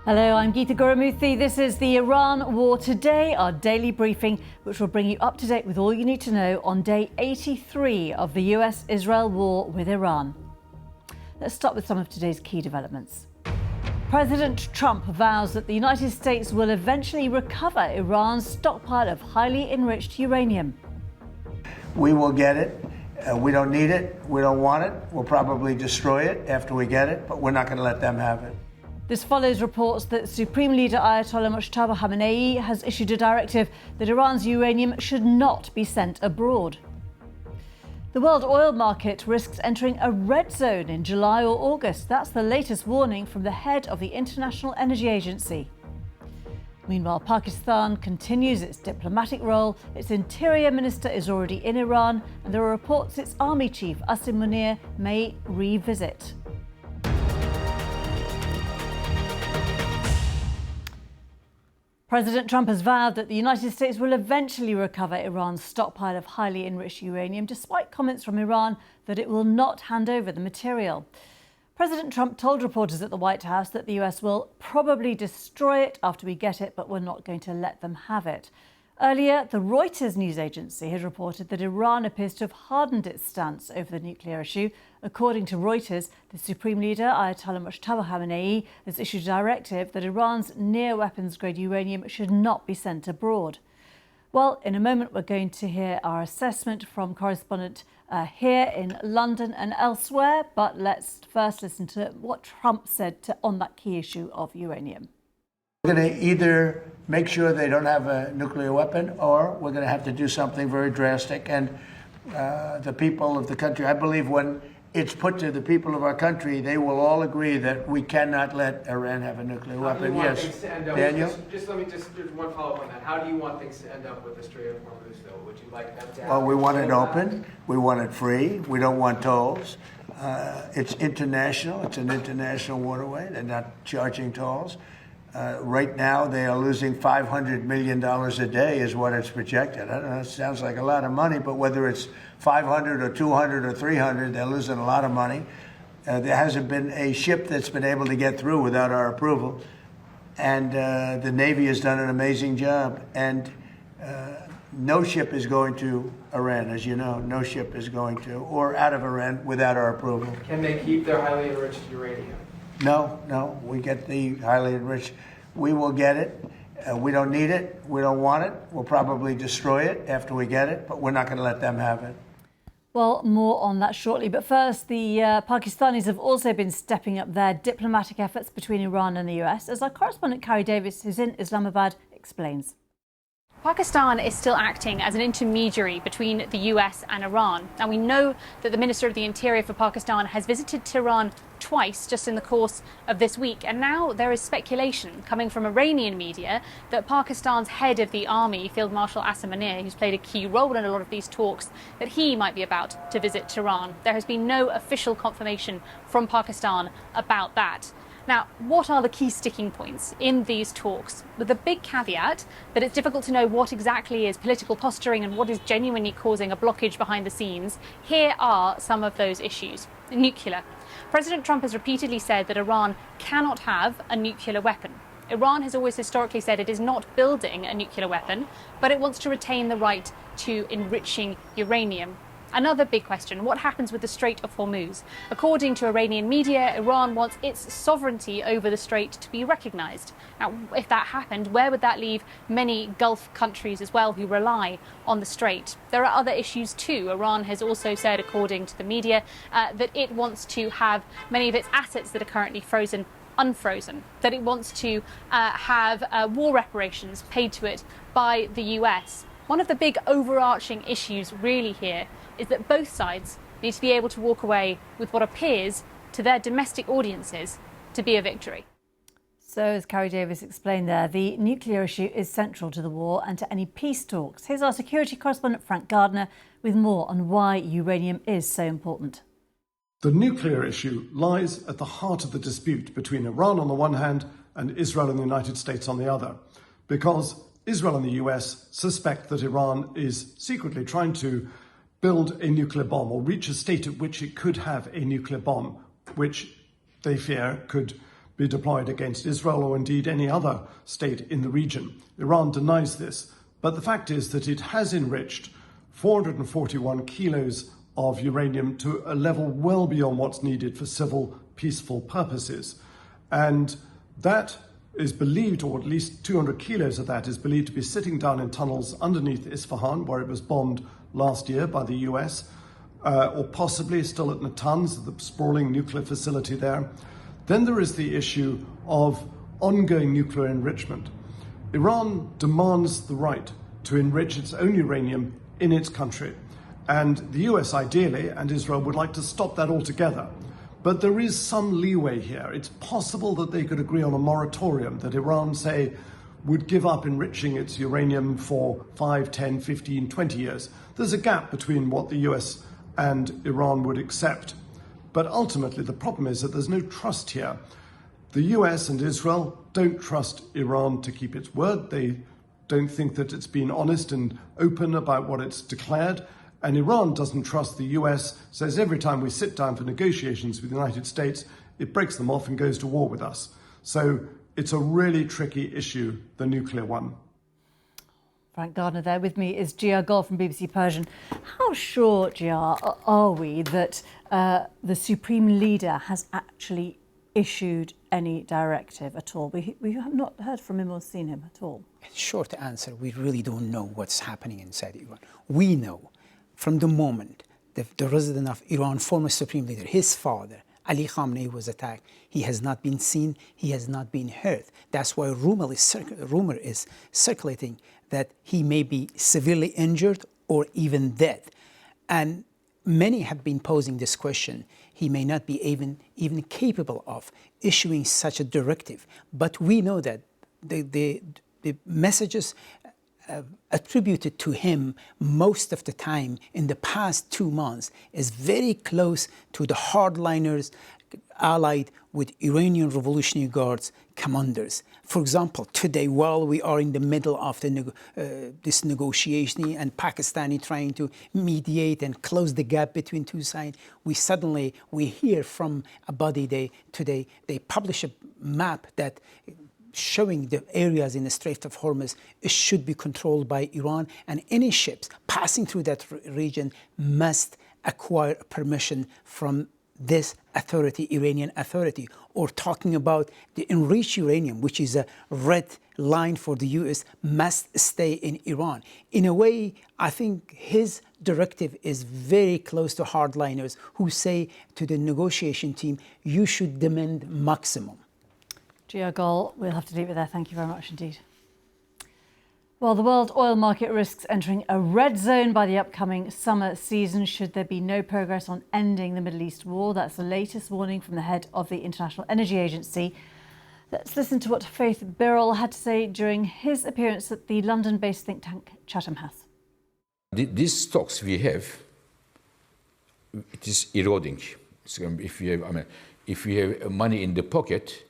Hello, I'm Geeta Gurumurthy. This is the Iran War Today, our daily briefing, which will bring you up to date with all you need to know on day 83 of the US-Israel war with Iran. Let's start with some of today's key developments. President Trump vows that the United States will eventually recover Iran's stockpile of highly enriched uranium. We will get it. We don't need it. We don't want it. We'll probably destroy it after we get it, but we're not going to let them have it. This follows reports that Supreme Leader Ayatollah Mojtaba Khamenei has issued a directive that Iran's uranium should not be sent abroad. The world oil market risks entering a red zone in July or August. That's the latest warning from the head of the International Energy Agency. Meanwhile, Pakistan continues its diplomatic role. Its interior minister is already in Iran, and there are reports its army chief, Asim Munir, may revisit. President Trump has vowed that the United States will eventually recover Iran's stockpile of highly enriched uranium, despite comments from Iran that it will not hand over the material. President Trump told reporters at the White House that the US will probably destroy it after we get it, but we're not going to let them have it. Earlier, the Reuters news agency had reported that Iran appears to have hardened its stance over the nuclear issue. According to Reuters, the Supreme Leader, Ayatollah Mojtaba Khamenei, has issued a directive that Iran's near-weapons-grade uranium should not be sent abroad. Well, in a moment, we're going to hear our assessment from correspondent here in London and elsewhere. But let's first listen to what Trump said on that key issue of uranium. We're going to either make sure they don't have a nuclear weapon, or we're going to have to do something very drastic. And the people of the country, I believe when it's put to the people of our country, they will all agree that we cannot let Iran have a nuclear weapon. Yes, Daniel? Let me just one follow-up on that. How do you want things to end up with the Strait of Hormuz, though? Would you like them to have... Well, we want it open. We want it free. We don't want tolls. It's international. It's an international waterway. They're not charging tolls. Right now, they are losing $500 million a day is what it's projected. I don't know, it sounds like a lot of money, but whether it's 500 or 200 or 300, they're losing a lot of money. There hasn't been a ship that's been able to get through without our approval. And the Navy has done an amazing job. And no ship is going to Iran, as you know. No ship is going to, or out of Iran without our approval. Can they keep their highly enriched uranium? No, we get the highly enriched. We will get it. We don't need it. We don't want it. We'll probably destroy it after we get it, but we're not going to let them have it. Well, more on that shortly. But first, the Pakistanis have also been stepping up their diplomatic efforts between Iran and the US, as our correspondent Carrie Davis, who's in Islamabad, explains. Pakistan is still acting as an intermediary between the US and Iran. Now, we know that the Minister of the Interior for Pakistan has visited Tehran twice just in the course of this week. And now there is speculation coming from Iranian media that Pakistan's head of the army, Field Marshal Asim Munir, who's played a key role in a lot of these talks, that he might be about to visit Tehran. There has been no official confirmation from Pakistan about that. Now, what are the key sticking points in these talks? With the big caveat that it's difficult to know what exactly is political posturing and what is genuinely causing a blockage behind the scenes, here are some of those issues. Nuclear. President Trump has repeatedly said that Iran cannot have a nuclear weapon. Iran has always historically said it is not building a nuclear weapon, but it wants to retain the right to enriching uranium. Another big question, what happens with the Strait of Hormuz? According to Iranian media, Iran wants its sovereignty over the strait to be recognised. Now, if that happened, where would that leave many Gulf countries as well who rely on the strait? There are other issues too. Iran has also said, according to the media, that it wants to have many of its assets that are currently frozen unfrozen, that it wants to have war reparations paid to it by the US. One of the big overarching issues really here is that both sides need to be able to walk away with what appears to their domestic audiences to be a victory. So, as Carrie Davis explained there, the nuclear issue is central to the war and to any peace talks. Here's our security correspondent Frank Gardner with more on why uranium is so important. The nuclear issue lies at the heart of the dispute between Iran on the one hand and Israel and the United States on the other, because Israel and the US suspect that Iran is secretly trying to build a nuclear bomb or reach a state at which it could have a nuclear bomb, which they fear could be deployed against Israel or indeed any other state in the region. Iran denies this, but the fact is that it has enriched 441 kilos of uranium to a level well beyond what's needed for civil, peaceful purposes. And that is believed, or at least 200 kilos of that is believed to be sitting down in tunnels underneath Isfahan, where it was bombed last year by the US, or possibly still at Natanz, the sprawling nuclear facility there. Then there is the issue of ongoing nuclear enrichment. Iran demands the right to enrich its own uranium in its country. And the US ideally, and Israel, would like to stop that altogether. But there is some leeway here. It's possible that they could agree on a moratorium, that Iran, say, would give up enriching its uranium for 5, 10, 15, 20 years. There's a gap between what the US and Iran would accept. But ultimately, the problem is that there's no trust here. The US and Israel don't trust Iran to keep its word. They don't think that it's been honest and open about what it's declared. And Iran doesn't trust the US, says every time we sit down for negotiations with the United States, it breaks them off and goes to war with us. So it's a really tricky issue, the nuclear one. Frank Gardner there. With me is Gia Gol from BBC Persian. How sure, Gia, are we that the Supreme Leader has actually issued any directive at all? We have not heard from him or seen him at all. Short answer, we really don't know what's happening inside Iran. We know from the moment the resident of Iran, former Supreme Leader, his father, Ali Khamenei, was attacked, he has not been seen, he has not been heard. That's why rumor is circulating that he may be severely injured or even dead. And many have been posing this question. He may not be even capable of issuing such a directive. But we know that the messages attributed to him most of the time in the past 2 months is very close to the hardliners allied with Iranian Revolutionary Guards commanders. For example, today, while we are in the middle of this negotiation and Pakistani trying to mediate and close the gap between two sides, we hear from a body today, they publish a map that showing the areas in the Strait of Hormuz should be controlled by Iran, and any ships passing through that region must acquire permission from this authority, Iranian authority. Or talking about the enriched uranium, which is a red line for the US, must stay in Iran. In a way, I think his directive is very close to hardliners who say to the negotiation team, you should demand maximum. Gia Gol, we'll have to leave it there. Thank you very much indeed. Well, the world oil market risks entering a red zone by the upcoming summer season should there be no progress on ending the Middle East war. That's the latest warning from the head of the International Energy Agency. Let's listen to what Faith Birrell had to say during his appearance at the London-based think tank Chatham House. These stocks we have, it is eroding. So if you have money in the pocket,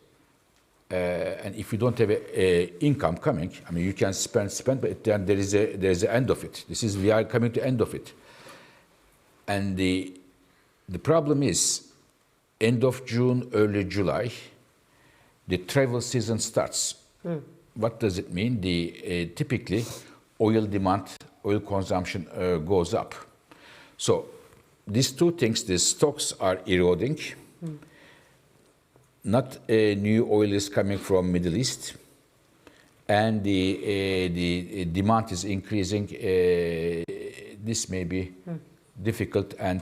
and if you don't have income coming, you can spend, but then there is an end of it. We are coming to the end of it. And the problem is, end of June, early July, the travel season starts. What does it mean? Typically, oil demand, oil consumption goes up. So these two things, the stocks are eroding. Not new oil is coming from Middle East, and the demand is increasing. This may be difficult, and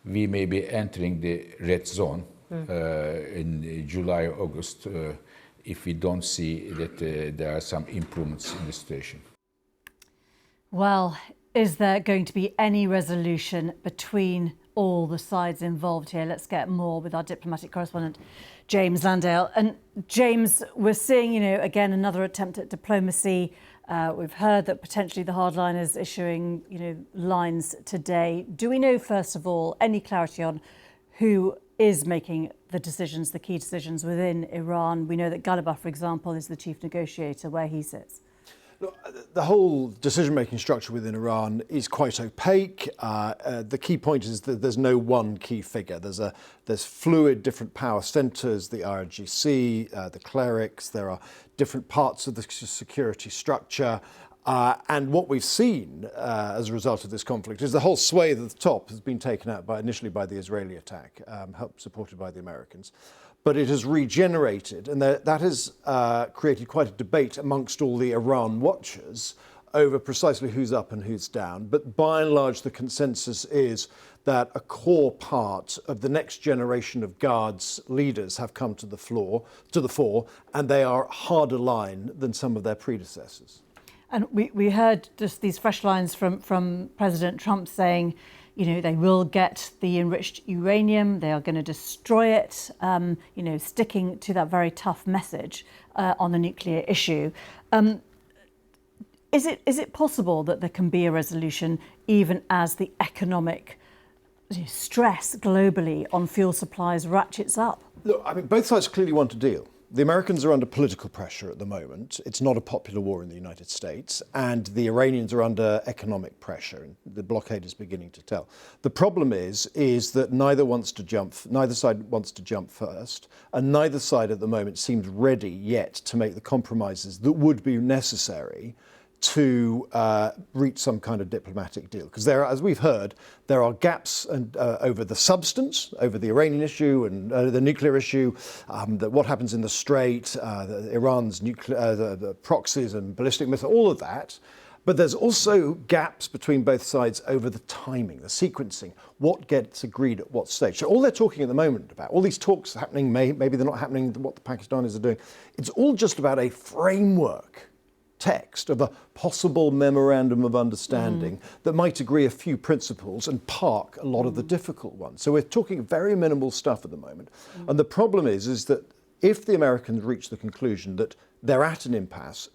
we may be entering the red zone in July or August if we don't see that there are some improvements in the situation. Well, is there going to be any resolution between all the sides involved here? Let's get more with our diplomatic correspondent, James Landale. And James, we're seeing, again, another attempt at diplomacy. We've heard that potentially the hardliners issuing, lines today. Do we know, first of all, any clarity on who is making the decisions, the key decisions within Iran? We know that Ghalibaf, for example, is the chief negotiator, where he sits. Look, the whole decision-making structure within Iran is quite opaque. The key point is that there's no one key figure. There's fluid different power centres, the IRGC, the clerics. There are different parts of the security structure. And what we've seen as a result of this conflict is the whole swathe at the top has been taken out initially by the Israeli attack, supported by the Americans. But it has regenerated, and that has created quite a debate amongst all the Iran watchers over precisely who's up and who's down. But by and large, the consensus is that a core part of the next generation of Guards leaders have come to the fore, and they are harder line than some of their predecessors. And we heard just these fresh lines from President Trump saying, you know, they will get the enriched uranium, they are going to destroy it, you know, sticking to that very tough message on the nuclear issue. Is it possible that there can be a resolution even as the economic stress globally on fuel supplies ratchets up? Look, I mean, both sides clearly want a deal. The Americans are under political pressure at the moment. It's not a popular war in the United States, and the Iranians are under economic pressure. The blockade is beginning to tell. The problem is that neither side wants to jump first, and neither side at the moment seems ready yet to make the compromises that would be necessary to reach some kind of diplomatic deal. Because there are, as we've heard, there are gaps over the substance, over the Iranian issue and the nuclear issue, what happens in the Strait, Iran's the proxies and ballistic missiles, all of that. But there's also gaps between both sides over the timing, the sequencing, what gets agreed at what stage. So all they're talking at the moment about, all these talks happening, maybe they're not happening, what the Pakistanis are doing, it's all just about a framework text of a possible memorandum of understanding that might agree a few principles and park a lot of the difficult ones. So we're talking very minimal stuff at the moment. And the problem is that if the Americans reach the conclusion that they're at an impasse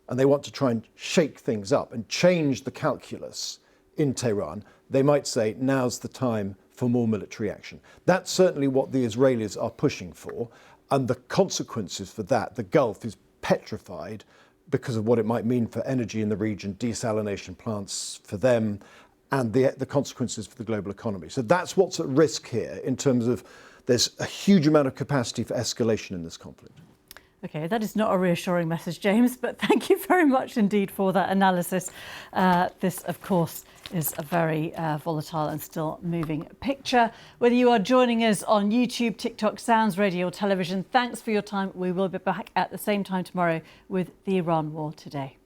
and they want to try and shake things up and change the calculus in Tehran, they might say, now's the time for more military action. That's certainly what the Israelis are pushing for. And the consequences for that, the Gulf is petrified because of what it might mean for energy in the region, desalination plants for them, and the consequences for the global economy. So that's what's at risk here in terms of there's a huge amount of capacity for escalation in this conflict. OK, that is not a reassuring message, James, but thank you very much indeed for that analysis. This, of course, is a very volatile and still moving picture. Whether you are joining us on YouTube, TikTok, Sounds, radio or television, thanks for your time. We will be back at the same time tomorrow with the Iran War Today.